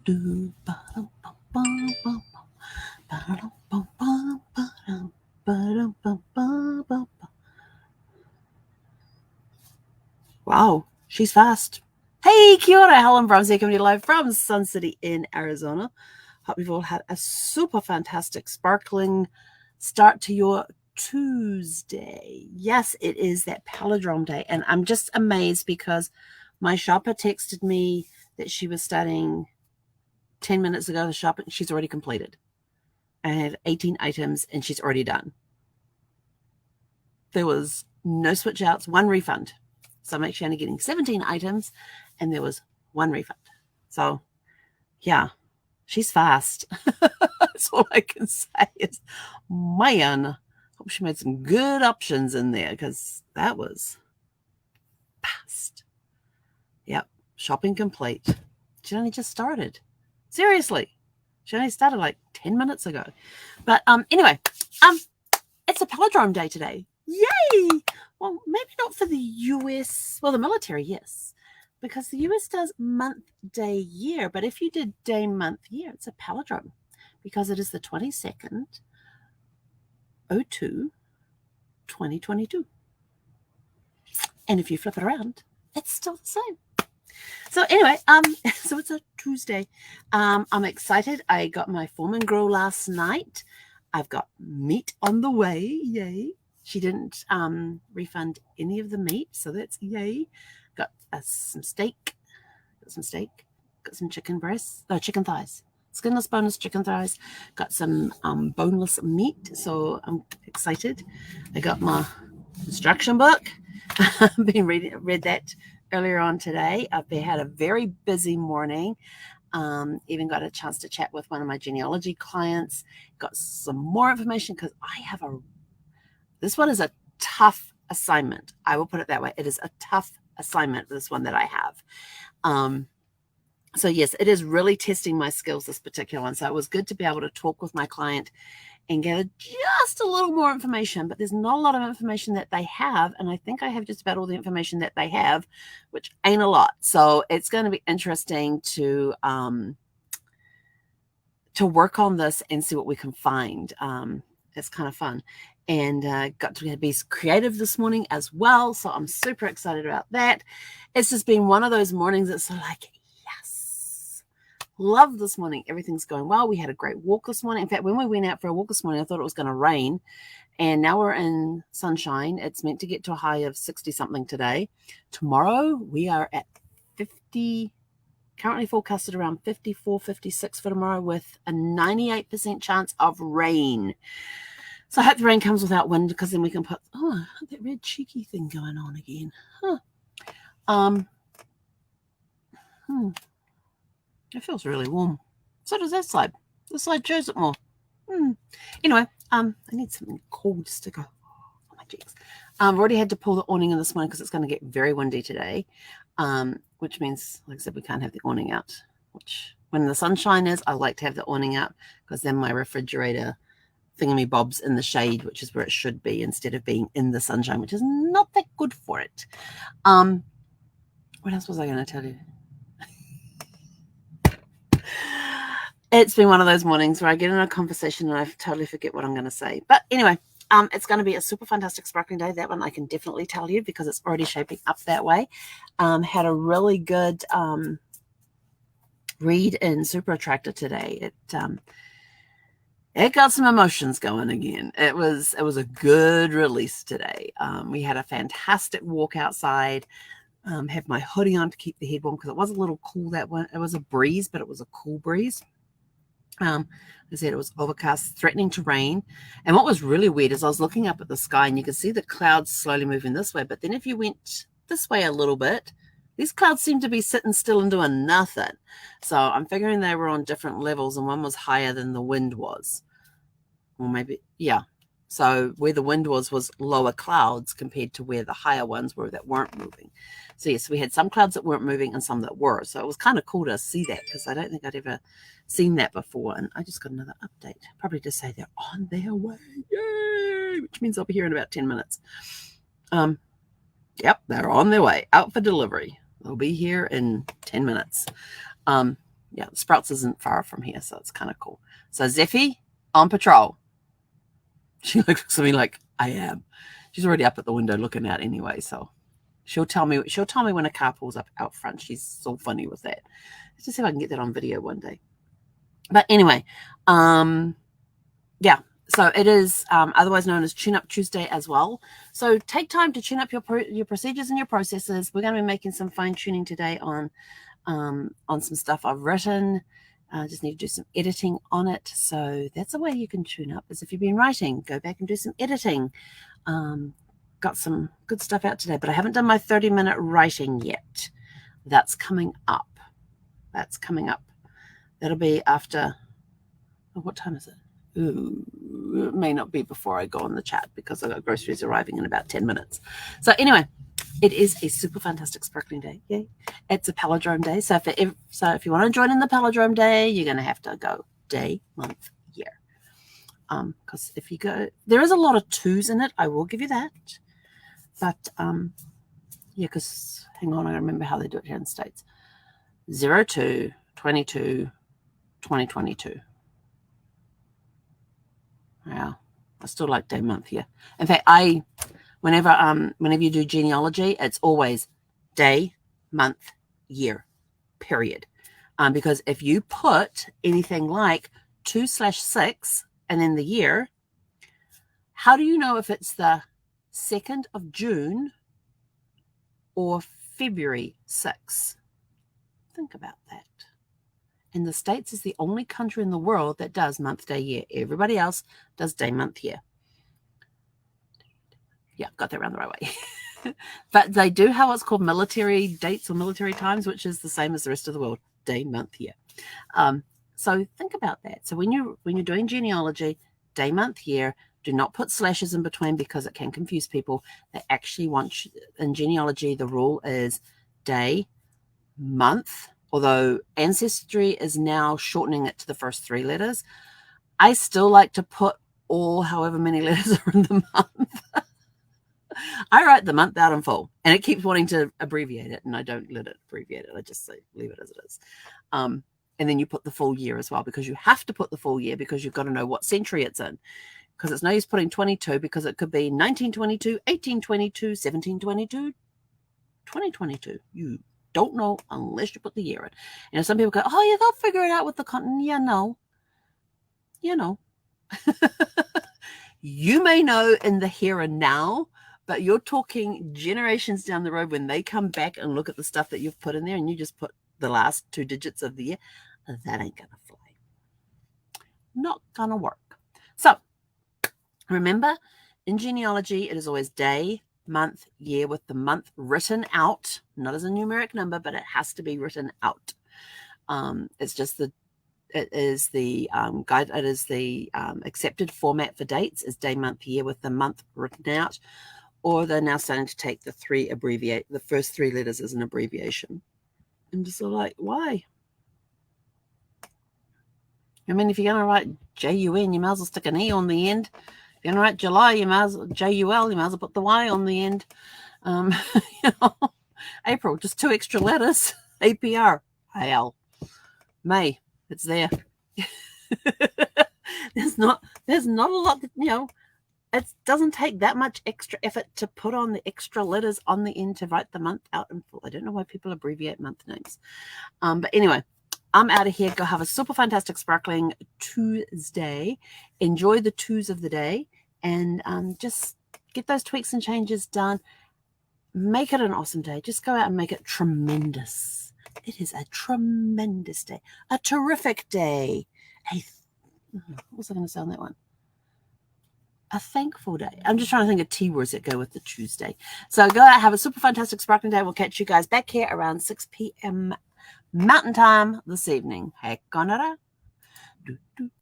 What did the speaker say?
do, ba-dum, bum, bum, bum, ba-dum, bum, bum, ba-dum, ba-dum, bum, bum, bum, bum. Wow, she's fast. Hey, kia ora, Helen Brahms here, coming to you live from Sun City in Arizona. Hope you've all had a super fantastic, sparkling start to your Tuesday. Yes, it is that Palindrome day, and I'm just amazed because my shopper texted me that she was starting 10 minutes ago the shopping. She's already completed. I had 18 items, and she's already done. There was no switch outs, one refund. So I'm actually only getting 17 items, and there was one refund. So, yeah, she's fast. That's all I can say is, man, hope she made some good options in there because that was fast. Yep, shopping complete. She only just started. Seriously, she only started like 10 minutes ago. But anyway, it's a Palindrome day today. Yay! Well, maybe not for the US. Well, the military, yes, because the US does month, day, year. But if you did day, month, year, it's a Palindrome because it is the 22nd, 02, 2022. And if you flip it around, it's still the same. So anyway, so it's a Tuesday. I'm excited. I got my foreman grill last night. I've got meat on the way. Yay. She didn't refund any of the meat, so that's yay. Got some steak. Got some chicken breasts. No, chicken thighs. Skinless, boneless chicken thighs. Got some boneless meat, so I'm excited. I got my instruction book. I've been read that earlier on today. I've had a very busy morning. Even got a chance to chat with one of my genealogy clients. Got some more information because this one is a tough assignment. I will put it that way. It is a tough assignment, this one that I have. So yes, it is really testing my skills, this particular one. So it was good to be able to talk with my client and gather just a little more information, but there's not a lot of information that they have. And I think I have just about all the information that they have, which ain't a lot. So it's going to be interesting to work on this and see what we can find. It's kind of fun. And got to be creative this morning as well. So I'm super excited about that. It's just been one of those mornings that's sort of like, yes, love this morning. Everything's going well. We had a great walk this morning. In fact, when we went out for a walk this morning, I thought it was going to rain. And now we're in sunshine. It's meant to get to a high of 60 something today. Tomorrow we are at 50, currently forecasted around 54, 56 for tomorrow with a 98% chance of rain. So I hope the rain comes without wind because then we can put, that red cheeky thing going on again. It feels really warm. So does that side. This side shows it more. Anyway, I need something cool just to go. Oh, my cheeks. I've already had to pull the awning in this morning because it's going to get very windy today, which means, like I said, we can't have the awning out. Which, when the sunshine is, I like to have the awning out because then my refrigerator thingamybob's in the shade, which is where it should be, instead of being in the sunshine, which is not that good for it. What else was I going to tell you? It's been one of those mornings where I get in a conversation and I totally forget what I'm going to say. But anyway, it's going to be a super fantastic sparkling day. That one I can definitely tell you because it's already shaping up that way. Had a really good read in Super Attractor today. It got some emotions going again. It was a good release today. We had a fantastic walk outside. Have my hoodie on to keep the head warm because it was a little cool that one. It was a breeze, but it was a cool breeze. I said it was overcast, threatening to rain. And what was really weird is I was looking up at the sky and you could see the clouds slowly moving this way. But then if you went this way a little bit, these clouds seemed to be sitting still and doing nothing. So I'm figuring they were on different levels and one was higher than the wind was. Or maybe, yeah. So where the wind was lower clouds compared to where the higher ones were that weren't moving. So yes, we had some clouds that weren't moving and some that were. So it was kind of cool to see that because I don't think I'd ever seen that before. And I just got another update. Probably to say they're on their way. Yay! Which means I'll be here in about 10 minutes. Yep, they're on their way. Out for delivery. They'll be here in 10 minutes. Yeah, Sprouts isn't far from here, so it's kind of cool. So Zeffie on patrol. She looks at me like I am. She's already up at the window looking out anyway, so she'll tell me when a car pulls up out front. She's so funny with that. Let's just see if I can get that on video one day. But anyway, yeah. So it is otherwise known as Tune Up Tuesday as well. So take time to tune up your procedures and your processes. We're going to be making some fine tuning today on some stuff I've written. I just need to do some editing on it. So that's a way you can tune up, is if you've been writing, go back and do some editing. Got some good stuff out today, but I haven't done my 30-minute writing yet. That's coming up. That'll be after, what time is it? Ooh, it may not be before I go on the chat because I've got groceries arriving in about 10 minutes. So anyway, it is a super fantastic sparkling day. Yay. It's a Palindrome day. So if you want to join in the Palindrome day, you're going to have to go day, month, year. Because if you go, there is a lot of twos in it. I will give you that. But yeah, because hang on, I remember how they do it here in the States. 02, 22, 2022. Yeah, I still like day, month, year. In fact, whenever you do genealogy, it's always day, month, year, period. Because if you put anything like 2/6 and then the year, how do you know if it's the 2nd of June or February 6th? Think about that. And the States is the only country in the world that does month, day, year. Everybody else does day, month, year. Yeah, got that around the right way. But they do have what's called military dates or military times, which is the same as the rest of the world, day, month, year. So think about that. So when you're doing genealogy, day, month, year, do not put slashes in between because it can confuse people. They actually want, in genealogy, the rule is day, month, although Ancestry is now shortening it to the first 3 letters. I still like to put all however many letters are in the month. I write the month out in full, and it keeps wanting to abbreviate it, and I don't let it abbreviate it. I just say leave it as it is. And then you put the full year as well, because you have to put the full year because you've got to know what century it's in. Because it's no use putting 22 because it could be 1922, 1822, 1722, 2022. You don't know unless you put the year in. You know, some people go, oh, yeah, they'll figure it out with the continent. Yeah, no. You know. You may know in the here and now, but you're talking generations down the road when they come back and look at the stuff that you've put in there and you just put the last 2 digits of the year. That ain't going to fly. Not going to work. So remember, in genealogy, it is always day, month, year, with the month written out, not as a numeric number, but it has to be written out. It is the accepted format for dates is day, month, year with the month written out, or they're now starting to take the first 3 letters as an abbreviation. I'm just sort of like, why? I mean, if you're going to write J-U-N, you might as well stick an E on the end. If you're going to write July, you might as well, J-U-L, you might as well put the Y on the end. April, just 2 extra letters. APR, I-L. May, it's there. There's not a lot that, it doesn't take that much extra effort to put on the extra letters on the end to write the month out in full. I don't know why people abbreviate month names. But anyway, I'm out of here. Go have a super fantastic sparkling Tuesday. Enjoy the twos of the day and just get those tweaks and changes done. Make it an awesome day. Just go out and make it tremendous. It is a tremendous day. A terrific day. What was I going to say on that one? A thankful day. I'm just trying to think of T words that go with the Tuesday. So go out, have a super fantastic sparkling day. We'll catch you guys back here around 6 p.m. Mountain Time this evening. Heck on it.